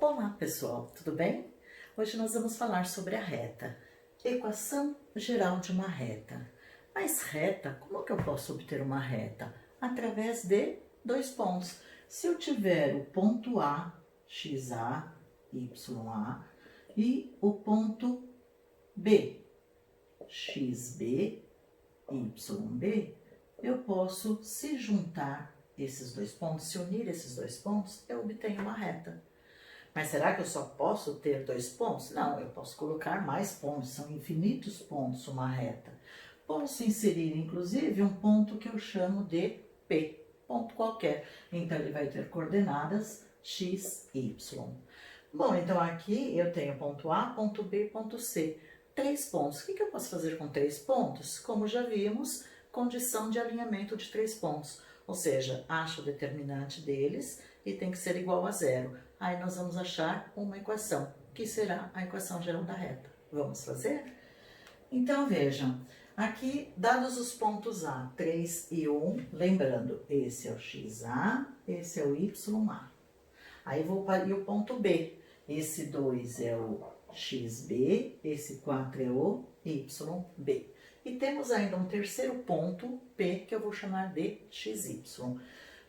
Olá pessoal, tudo bem? Hoje nós vamos falar sobre a reta, equação geral de uma reta. Mas reta, como que eu posso obter uma reta? Através de dois pontos. Se eu tiver o ponto A, XA, YA, e o ponto B, XB, YB, eu posso se juntar esses dois pontos, se unir esses dois pontos, eu obtenho uma reta. Mas será que eu só posso ter dois pontos? Não, eu posso colocar mais pontos, são infinitos pontos uma reta. Posso inserir, inclusive, um ponto que eu chamo de P, ponto qualquer. Então, ele vai ter coordenadas x, y. Bom, então aqui eu tenho ponto A, ponto B, ponto C. 3 pontos. O que eu posso fazer com 3 pontos? Como já vimos, condição de alinhamento de 3 pontos. Ou seja, acho o determinante deles e tem que ser igual a zero. Aí nós vamos achar uma equação, que será a equação geral da reta. Vamos fazer? Então, vejam, aqui, dados os pontos A, 3 e 1, lembrando, esse é o XA, esse é o YA. Aí vou para o ponto B, esse 2 é o XB, esse 4 é o YB. E temos ainda um terceiro ponto, P, que eu vou chamar de XY.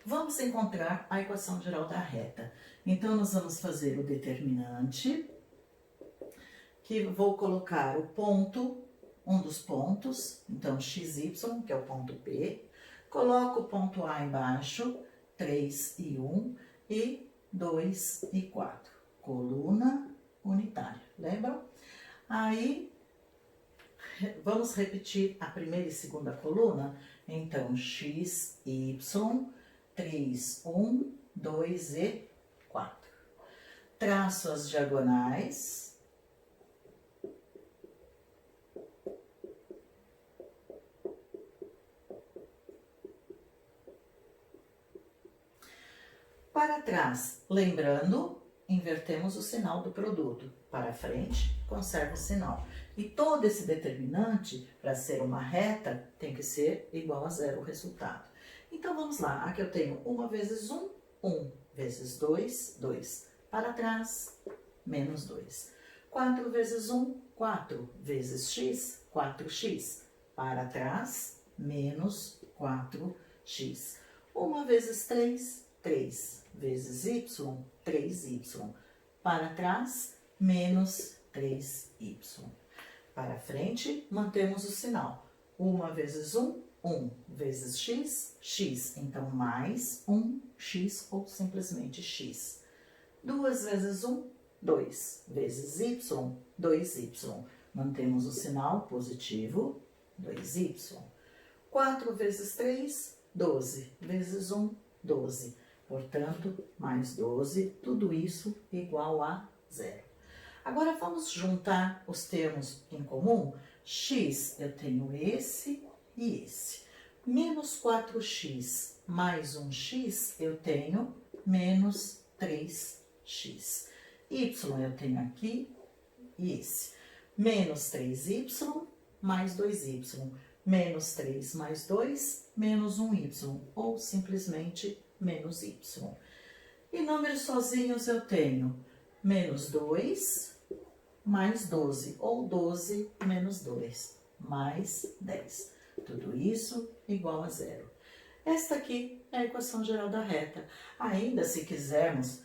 Vamos encontrar a equação geral da reta. Então, nós vamos fazer o determinante, que vou colocar o ponto, um dos pontos, então XY, que é o ponto P. Coloco o ponto A embaixo, 3 e 1, e 2 e 4. Coluna unitária, lembram? Aí, vamos repetir a primeira e segunda coluna? Então, x, y, 3, 1, 2 e 4. Traço as diagonais. Para trás, lembrando, invertemos o sinal do produto. Para frente, conserva o sinal. E todo esse determinante, para ser uma reta, tem que ser igual a zero o resultado. Então, vamos lá. Aqui eu tenho 1 vezes 1, 1 vezes 2, 2. Para trás, menos 2. 4 vezes 1, 4 vezes x, 4x. Para trás, menos 4x. 1 vezes 3, 3 vezes y, 3y. Para trás, menos 3y. Para frente, mantemos o sinal. 1 vezes 1, 1 vezes x, x. Então, mais 1x ou simplesmente x. 2 vezes 1, 2 vezes y, 2y. Mantemos o sinal positivo, 2y. 4 vezes 3, 12. Vezes 1, 12. Portanto, mais 12, tudo isso igual a zero. Agora, vamos juntar os termos em comum. X, eu tenho esse e esse. Menos 4x mais 1x, eu tenho menos 3x. Y, eu tenho aqui e esse. Menos 3y mais 2y. Menos 3 mais 2, menos 1y. Ou simplesmente menos y. E números sozinhos eu tenho menos 2 mais 12, ou 12 menos 2, mais 10. Tudo isso igual a zero. Esta aqui é a equação geral da reta. Ainda, se quisermos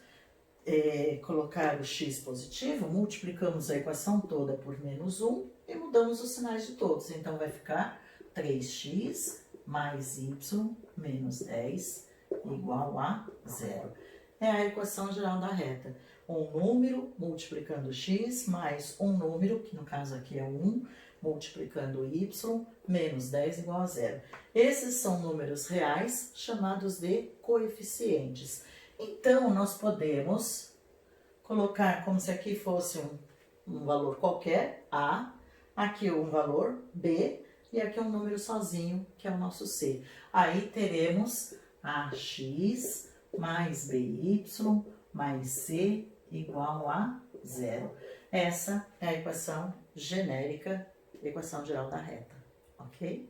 colocar o x positivo, multiplicamos a equação toda por menos 1 e mudamos os sinais de todos. Então, vai ficar 3x mais y menos 10 igual a zero. É a equação geral da reta. Um número multiplicando x mais um número, que no caso aqui é 1, multiplicando y, menos 10 igual a zero. Esses são números reais, chamados de coeficientes. Então, nós podemos colocar como se aqui fosse um valor qualquer, A, aqui um valor B, e aqui um número sozinho, que é o nosso C. Aí teremos AX mais BY mais C igual a zero. Essa é a equação genérica, equação geral da reta, ok?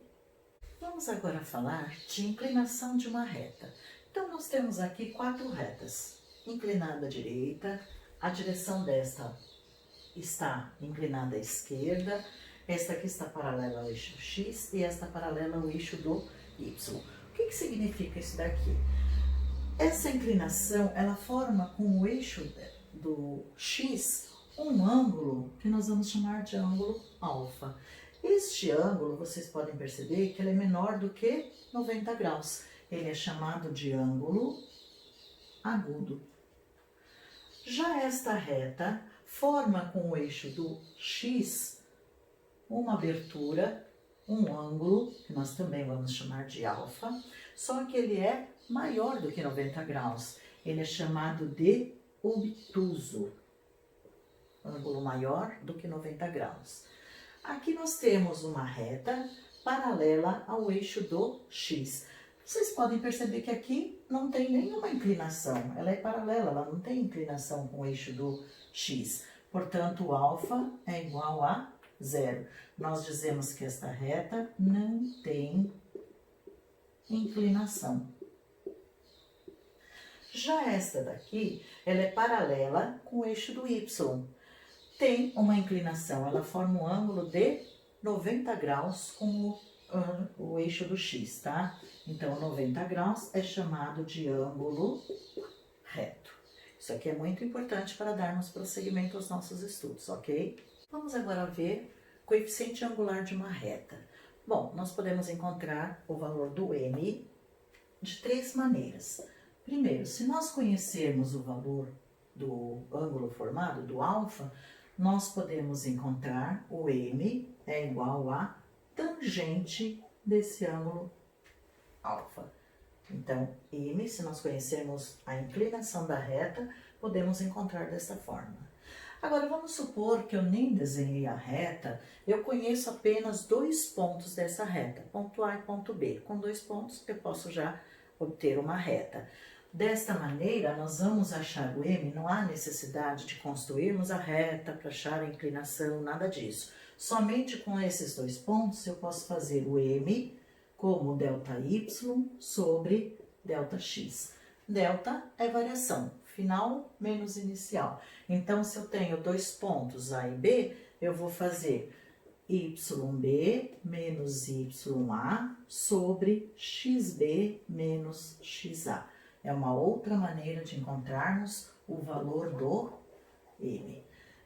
Vamos agora falar de inclinação de uma reta. Então, nós temos aqui 4 retas. Inclinada à direita, a direção desta está inclinada à esquerda, esta aqui está paralela ao eixo X e esta paralela ao eixo do Y. O que significa isso daqui? Essa inclinação, ela forma com o eixo do X um ângulo que nós vamos chamar de ângulo alfa. Este ângulo, vocês podem perceber que ele é menor do que 90 graus. Ele é chamado de ângulo agudo. Já esta reta forma com o eixo do X uma abertura, um ângulo, que nós também vamos chamar de alfa, só que ele é maior do que 90 graus. Ele é chamado de obtuso, ângulo maior do que 90 graus. Aqui nós temos uma reta paralela ao eixo do X. Vocês podem perceber que aqui não tem nenhuma inclinação, ela é paralela, ela não tem inclinação com o eixo do X. Portanto, o alfa é igual a 0. Nós dizemos que esta reta não tem inclinação. Já esta daqui, ela é paralela com o eixo do Y. Tem uma inclinação, ela forma um ângulo de 90 graus com o eixo do X, tá? Então, 90 graus é chamado de ângulo reto. Isso aqui é muito importante para darmos prosseguimento aos nossos estudos, ok? Vamos agora ver o coeficiente angular de uma reta. Bom, nós podemos encontrar o valor do M de 3 maneiras. Primeiro, se nós conhecermos o valor do ângulo formado, do alfa, nós podemos encontrar o M é igual a tangente desse ângulo alfa. Então, M, se nós conhecermos a inclinação da reta, podemos encontrar dessa forma. Agora, vamos supor que eu nem desenhei a reta, eu conheço apenas 2 pontos dessa reta, ponto A e ponto B. Com 2 pontos, eu posso já obter uma reta. Desta maneira, nós vamos achar o M, não há necessidade de construirmos a reta para achar a inclinação, nada disso. Somente com esses 2 pontos, eu posso fazer o M como ΔY sobre ΔX. Delta é variação, final menos inicial. Então, se eu tenho 2 pontos A e B, eu vou fazer YB menos YA sobre XB menos XA. É uma outra maneira de encontrarmos o valor do M.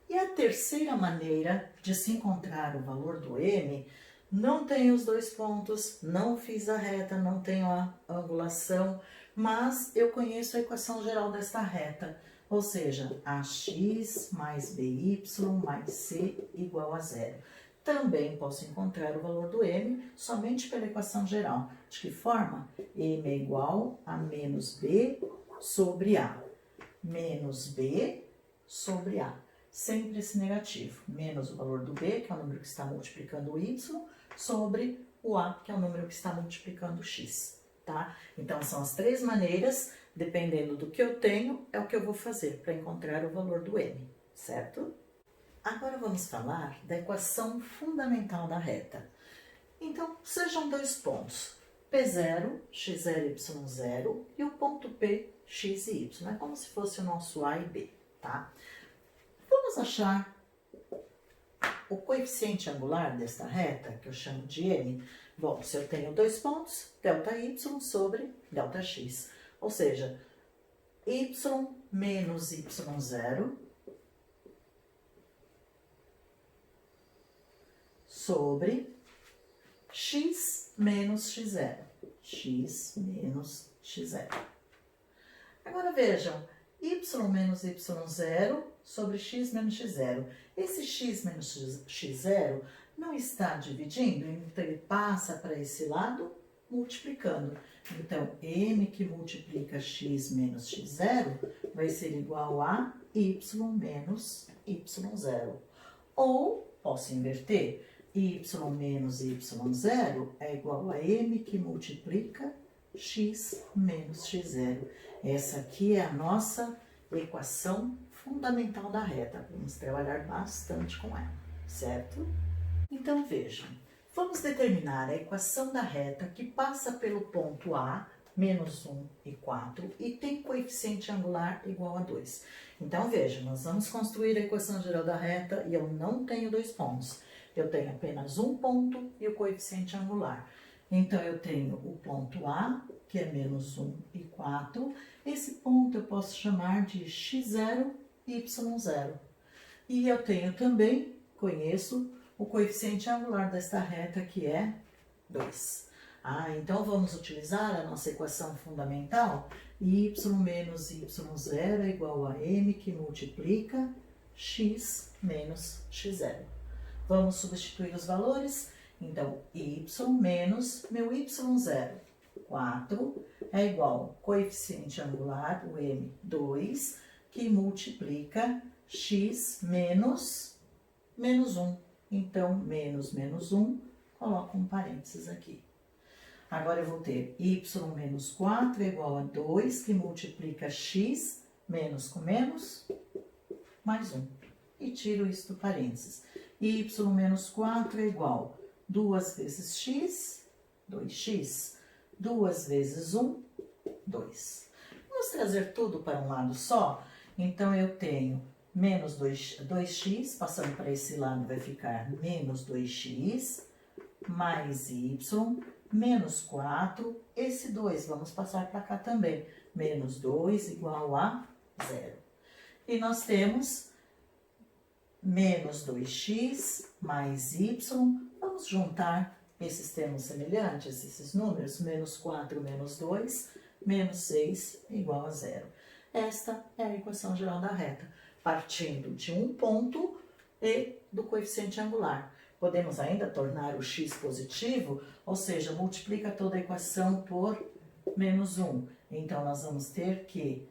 E a terceira maneira de se encontrar o valor do M, não tenho os 2 pontos, não fiz a reta, não tenho a angulação, mas eu conheço a equação geral desta reta, ou seja, AX mais BY mais C igual a 0. Também posso encontrar o valor do M somente pela equação geral. De que forma? M é igual a menos B sobre A. Menos B sobre A. Sempre esse negativo. Menos o valor do B, que é o número que está multiplicando o Y, sobre o A, que é o número que está multiplicando o X. Tá? Então, são as 3 maneiras, dependendo do que eu tenho, é o que eu vou fazer para encontrar o valor do M, certo? Agora vamos falar da equação fundamental da reta. Então, sejam 2 pontos, P0, X0, Y0 e o ponto P, X e Y. É como se fosse o nosso A e B, tá? Vamos achar o coeficiente angular desta reta, que eu chamo de M. Bom, se eu tenho 2 pontos, ΔY sobre ΔX. Ou seja, Y menos Y0 sobre X menos X0. X menos X0. Agora vejam, Y menos Y0 sobre X menos X0. Esse X menos X0 não está dividindo, então ele passa para esse lado multiplicando. Então, M que multiplica X menos X0 vai ser igual a Y menos Y0. Ou, posso inverter, Y menos Y0 é igual a M que multiplica X menos X0. Essa aqui é a nossa equação fundamental da reta. Vamos trabalhar bastante com ela, certo? Então, vejam. Vamos determinar a equação da reta que passa pelo ponto A, menos 1 e 4, e tem coeficiente angular igual a 2. Então, veja, nós vamos construir a equação geral da reta e eu não tenho 2 pontos. Eu tenho apenas um ponto e o coeficiente angular. Então, eu tenho o ponto A, que é menos 1 e 4. Esse ponto eu posso chamar de x0 e y0. E eu tenho também, conheço, o coeficiente angular desta reta, que é 2. Então vamos utilizar a nossa equação fundamental, y menos y0 é igual a m que multiplica x menos x0. Vamos substituir os valores, então y menos meu y0, 4, é igual ao coeficiente angular, o m, 2, que multiplica x menos 1. Então, menos 1, coloco um parênteses aqui. Agora, eu vou ter y menos 4 é igual a 2, que multiplica x, menos com menos, mais 1. E tiro isso do parênteses. Y menos 4 é igual a 2 vezes x, 2x. 2 vezes 1, 2. Vamos trazer tudo para um lado só? Então, eu tenho menos 2x, passando para esse lado vai ficar menos 2x, mais y, menos 4, esse 2, vamos passar para cá também, menos 2 igual a 0. E nós temos menos 2x mais y, vamos juntar esses termos semelhantes, esses números, menos 4 menos 2, menos 6 igual a 0. Esta é a equação geral da reta, partindo de um ponto e do coeficiente angular. Podemos ainda tornar o x positivo, ou seja, multiplica toda a equação por menos 1. Então, nós vamos ter que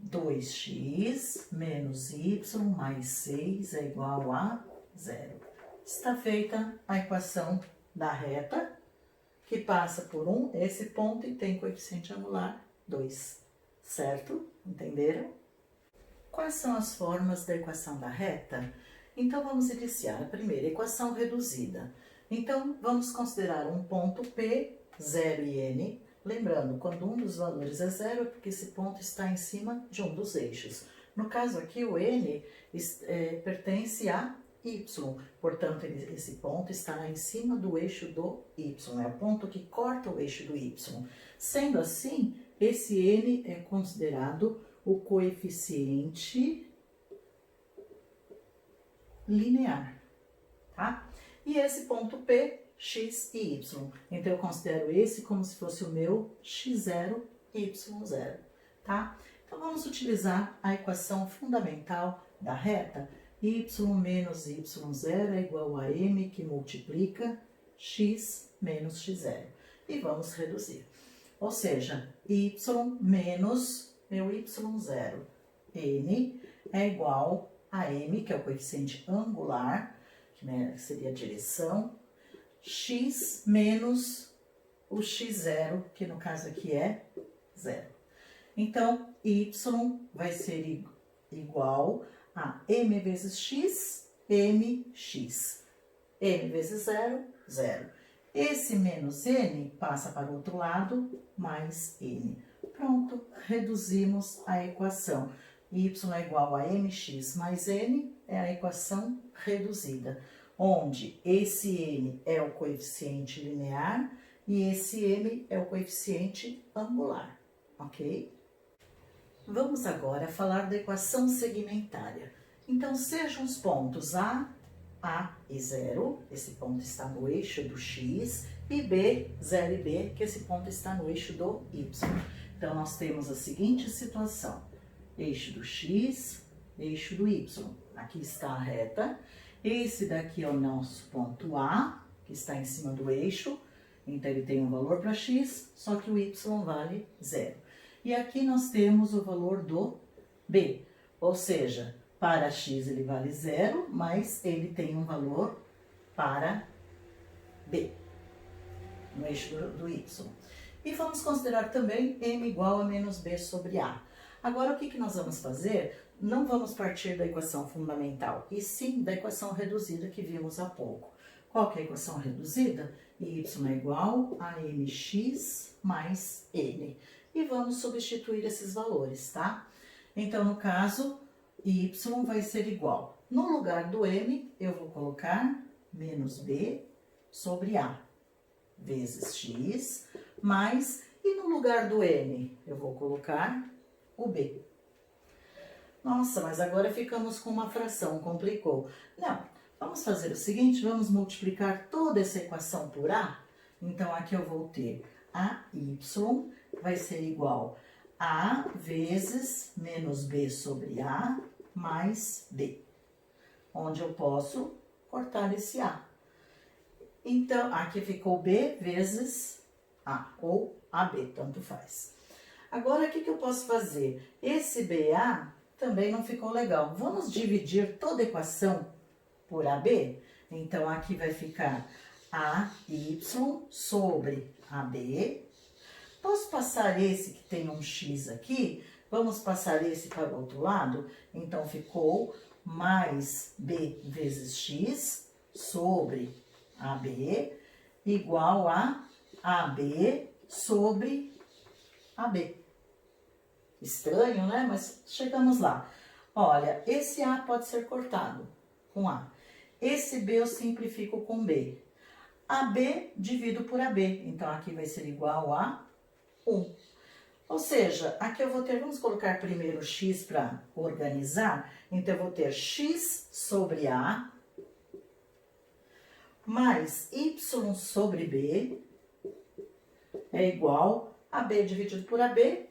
2x menos y mais 6 é igual a 0. Está feita a equação da reta, que passa por esse ponto e tem coeficiente angular 2. Certo? Entenderam? Quais são as formas da equação da reta? Então, vamos iniciar a primeira, equação reduzida. Então, vamos considerar um ponto P, 0 e N. Lembrando, quando um dos valores é 0, é porque esse ponto está em cima de um dos eixos. No caso aqui, o N pertence a Y. Portanto, esse ponto está em cima do eixo do Y. É o ponto que corta o eixo do Y. Sendo assim, esse N é considerado o coeficiente linear, tá? E esse ponto P, x e y. Então, eu considero esse como se fosse o meu x0 e y0, tá? Então, vamos utilizar a equação fundamental da reta. Y menos y0 é igual a m que multiplica x menos x0. E vamos reduzir. Ou seja, y menos meu y0, n, é igual a m, que é o coeficiente angular, que seria a direção, x menos o x0, que no caso aqui é 0. Então, y vai ser igual a m vezes x, mx. m vezes 0, 0. Esse menos n passa para o outro lado, mais n. Pronto, reduzimos a equação. Y é igual a mx mais n, é a equação reduzida, onde esse n é o coeficiente linear e esse m é o coeficiente angular, ok? Vamos agora falar da equação segmentária. Então, sejam os pontos A e 0, esse ponto está no eixo do x, e B, 0 e B, que esse ponto está no eixo do y. Então, nós temos a seguinte situação: eixo do x, eixo do y. Aqui está a reta. Esse daqui é o nosso ponto A, que está em cima do eixo. Então, ele tem um valor para x, só que o y vale 0. E aqui nós temos o valor do B. Ou seja, para x ele vale 0, mas ele tem um valor para B, no eixo do y. E vamos considerar também m igual a menos b sobre a. Agora, o que nós vamos fazer? Não vamos partir da equação fundamental, e sim da equação reduzida que vimos há pouco. Qual que é a equação reduzida? y é igual a mx mais n. E vamos substituir esses valores, tá? Então, no caso, y vai ser igual. No lugar do m, eu vou colocar menos b sobre a vezes x, mais, e no lugar do n, eu vou colocar o b. Nossa, mas agora ficamos com uma fração, complicou. Não, vamos fazer o seguinte, vamos multiplicar toda essa equação por a. Então, aqui eu vou ter AY vai ser igual a vezes menos b sobre a mais b, onde eu posso cortar esse a. Então, aqui ficou b vezes a, ou ab, tanto faz. Agora, o que eu posso fazer? Esse BA também não ficou legal. Vamos dividir toda a equação por AB? Então, aqui vai ficar AY sobre AB. Posso passar esse que tem um x aqui? Vamos passar esse para o outro lado? Então, ficou mais b vezes x sobre AB igual a AB sobre AB. Estranho, né? Mas chegamos lá. Olha, esse A pode ser cortado com A. Esse B eu simplifico com B. AB divido por AB. Então, aqui vai ser igual a 1. Ou seja, aqui eu vou ter, vamos colocar primeiro x para organizar. Então, eu vou ter x sobre A mais y sobre b é igual a b dividido por ab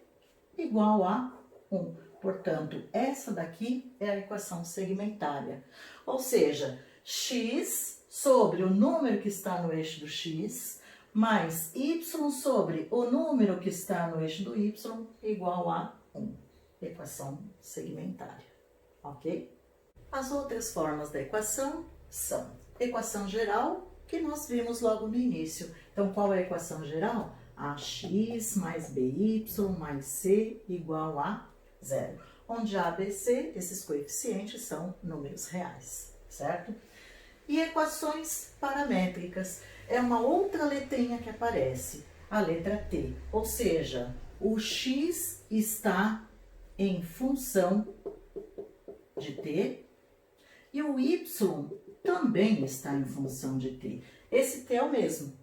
igual a 1. Portanto, essa daqui é a equação segmentária. Ou seja, x sobre o número que está no eixo do x mais y sobre o número que está no eixo do y igual a 1. Equação segmentária, ok? As outras formas da equação são equação geral, que nós vimos logo no início. Então, qual é a equação geral? AX mais BY mais C igual a 0. Onde A, B, C, esses coeficientes são números reais, certo? E equações paramétricas é uma outra letrinha que aparece, a letra T. Ou seja, o X está em função de T e o Y também está em função de t. Esse t é o mesmo.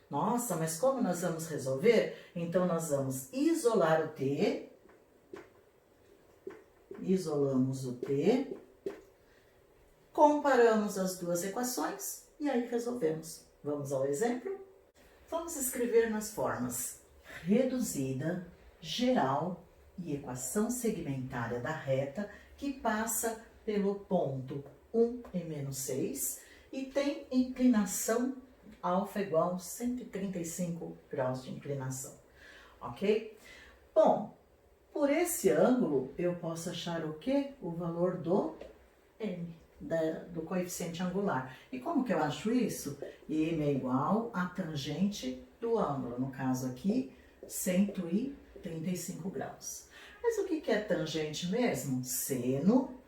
Nossa, mas como nós vamos resolver? Então, nós vamos isolar o t. Isolamos o t. Comparamos as duas equações e aí resolvemos. Vamos ao exemplo? Vamos escrever nas formas reduzida, geral e equação segmentária da reta que passa pelo ponto 1 e menos 6, e tem inclinação alfa igual a 135 graus de inclinação, ok? Bom, por esse ângulo, eu posso achar o quê? O valor do m, do coeficiente angular. E como que eu acho isso? M é igual a tangente do ângulo, no caso aqui, 135 graus. Mas o que é tangente mesmo? Seno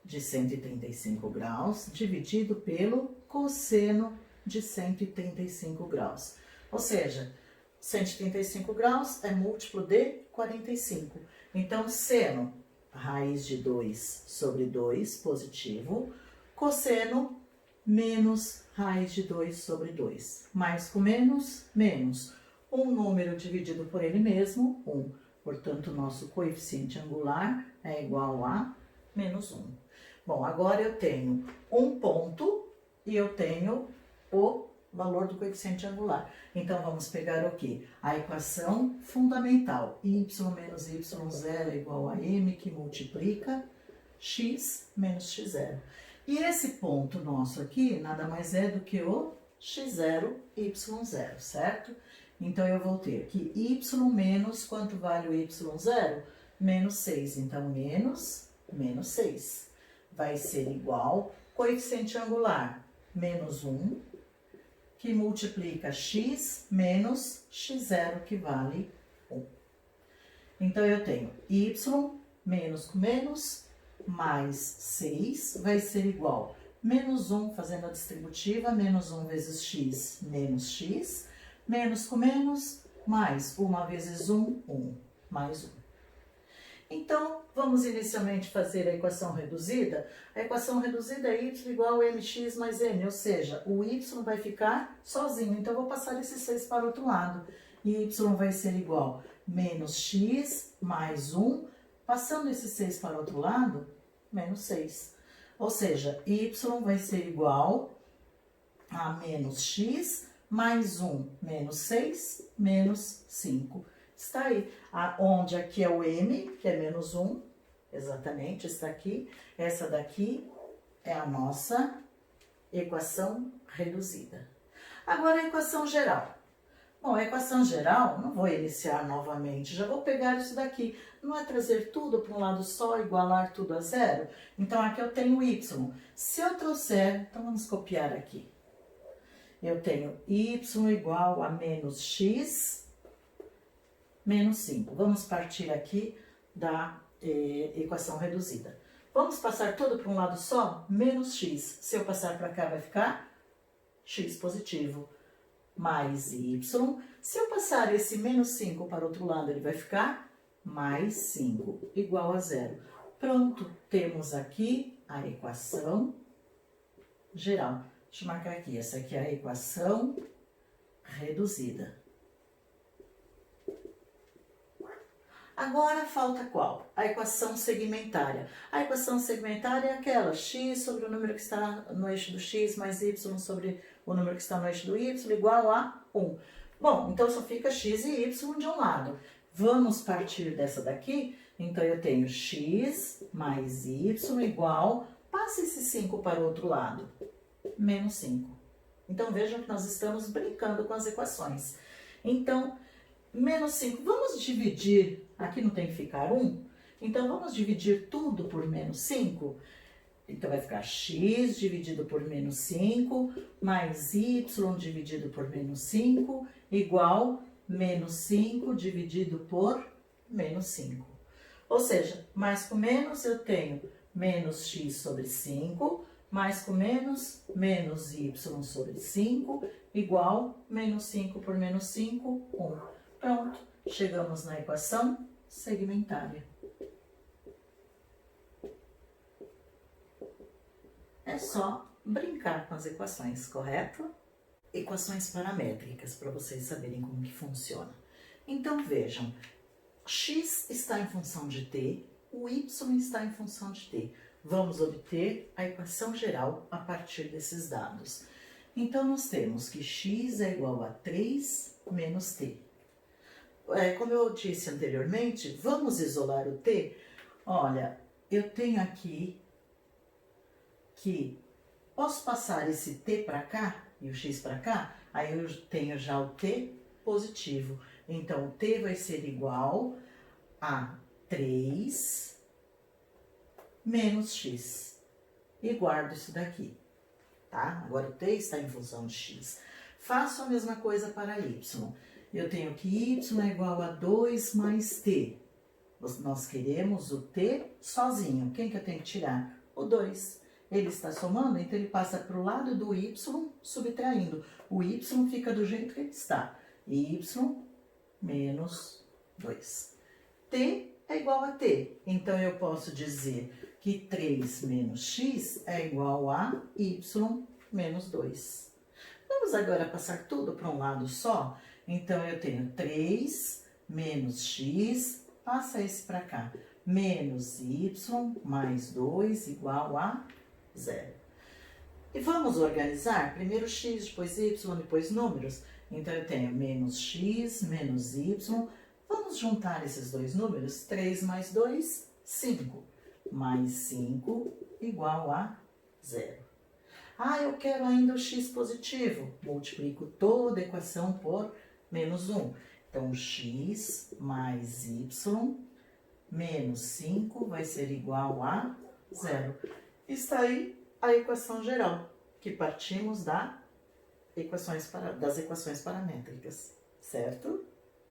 de 135 graus dividido pelo cosseno de 135 graus. Ou seja, 135 graus é múltiplo de 45. Então, seno, raiz de 2 sobre 2, positivo, cosseno, menos raiz de 2 sobre 2. Mais com menos, menos. Um número dividido por ele mesmo, 1. Portanto, nosso coeficiente angular é igual a menos 1. Bom, agora eu tenho um ponto e eu tenho o valor do coeficiente angular. Então, vamos pegar o quê? A equação fundamental. Y menos y0 é igual a m, que multiplica x menos x0. E esse ponto nosso aqui, nada mais é do que o x0, y0, certo? Então, eu vou ter que y menos, quanto vale o y0? Menos 6. Então, menos 6. Vai ser igual, coeficiente angular, menos 1, que multiplica x menos x0, que vale 1. Então, eu tenho y menos com menos, mais 6, vai ser igual menos 1 fazendo a distributiva, menos 1 vezes x, menos x, menos com menos, mais 1 vezes 1, 1, mais 1. Então, vamos inicialmente fazer a equação reduzida. A equação reduzida é y igual a mx mais n, ou seja, o y vai ficar sozinho. Então, eu vou passar esse 6 para o outro lado. E y vai ser igual a menos x mais 1, passando esse 6 para o outro lado, menos 6. Ou seja, y vai ser igual a menos x mais 1 menos 6 menos 5. Está aí, onde aqui é o m, que é menos 1, exatamente, está aqui. Essa daqui é a nossa equação reduzida. Agora a equação geral. Bom, a equação geral, não vou iniciar novamente, já vou pegar isso daqui. Não é trazer tudo para um lado só, igualar tudo a zero? Então, aqui eu tenho y. Se eu trouxer, então vamos copiar aqui. Eu tenho y igual a menos x menos 5. Vamos partir aqui da equação reduzida. Vamos passar tudo para um lado só? Menos x. Se eu passar para cá, vai ficar x positivo. Mais y. Se eu passar esse menos 5 para o outro lado, ele vai ficar mais 5, igual a zero. Pronto, temos aqui a equação geral. Deixa eu marcar aqui, essa aqui é a equação reduzida. Agora falta qual? A equação segmentária. A equação segmentária é aquela x sobre o número que está no eixo do x mais y sobre o número que está no eixo do y igual a 1. Bom, então só fica x e y de um lado. Vamos partir dessa daqui. Então eu tenho x mais y igual, passa esse 5 para o outro lado, menos 5. Então vejam que nós estamos brincando com as equações. Então, menos 5, vamos dividir, aqui não tem que ficar 1, então vamos dividir tudo por menos 5. Então vai ficar x dividido por menos 5, mais y dividido por menos 5, igual menos 5 dividido por menos 5. Ou seja, mais com menos eu tenho menos x sobre 5, mais com menos y sobre 5, igual menos 5 por menos 5, 1. Pronto, chegamos na equação segmentária. É só brincar com as equações, correto? Equações paramétricas, para vocês saberem como que funciona. Então, vejam, x está em função de t, o y está em função de t. Vamos obter a equação geral a partir desses dados. Então, nós temos que x é igual a 3 menos t. Como eu disse anteriormente, vamos isolar o t. Olha, eu tenho aqui que posso passar esse t para cá e o x para cá, aí eu tenho já o t positivo. Então, o t vai ser igual a 3 menos x. E guardo isso daqui, tá? Agora, o t está em função de x. Faço a mesma coisa para y. Eu tenho que y é igual a 2 mais t. Nós queremos o t sozinho. Quem que eu tenho que tirar? O 2. Ele está somando, então ele passa para o lado do y, subtraindo. O y fica do jeito que ele está. Y menos 2. T é igual a t. Então, eu posso dizer que 3 menos x é igual a y menos 2. Vamos agora passar tudo para um lado só? Então, eu tenho 3 menos x, passa esse para cá, menos y mais 2 igual a 0. E vamos organizar? Primeiro x, depois y, depois números. Então, eu tenho menos x, menos y. Vamos juntar esses dois números. 3 mais 2, 5. Mais 5 igual a 0. Ah, eu quero ainda o x positivo. Multiplico toda a equação por menos 1. Então, x mais y menos 5 vai ser igual a 0. Está aí a equação geral, que partimos das equações paramétricas, certo?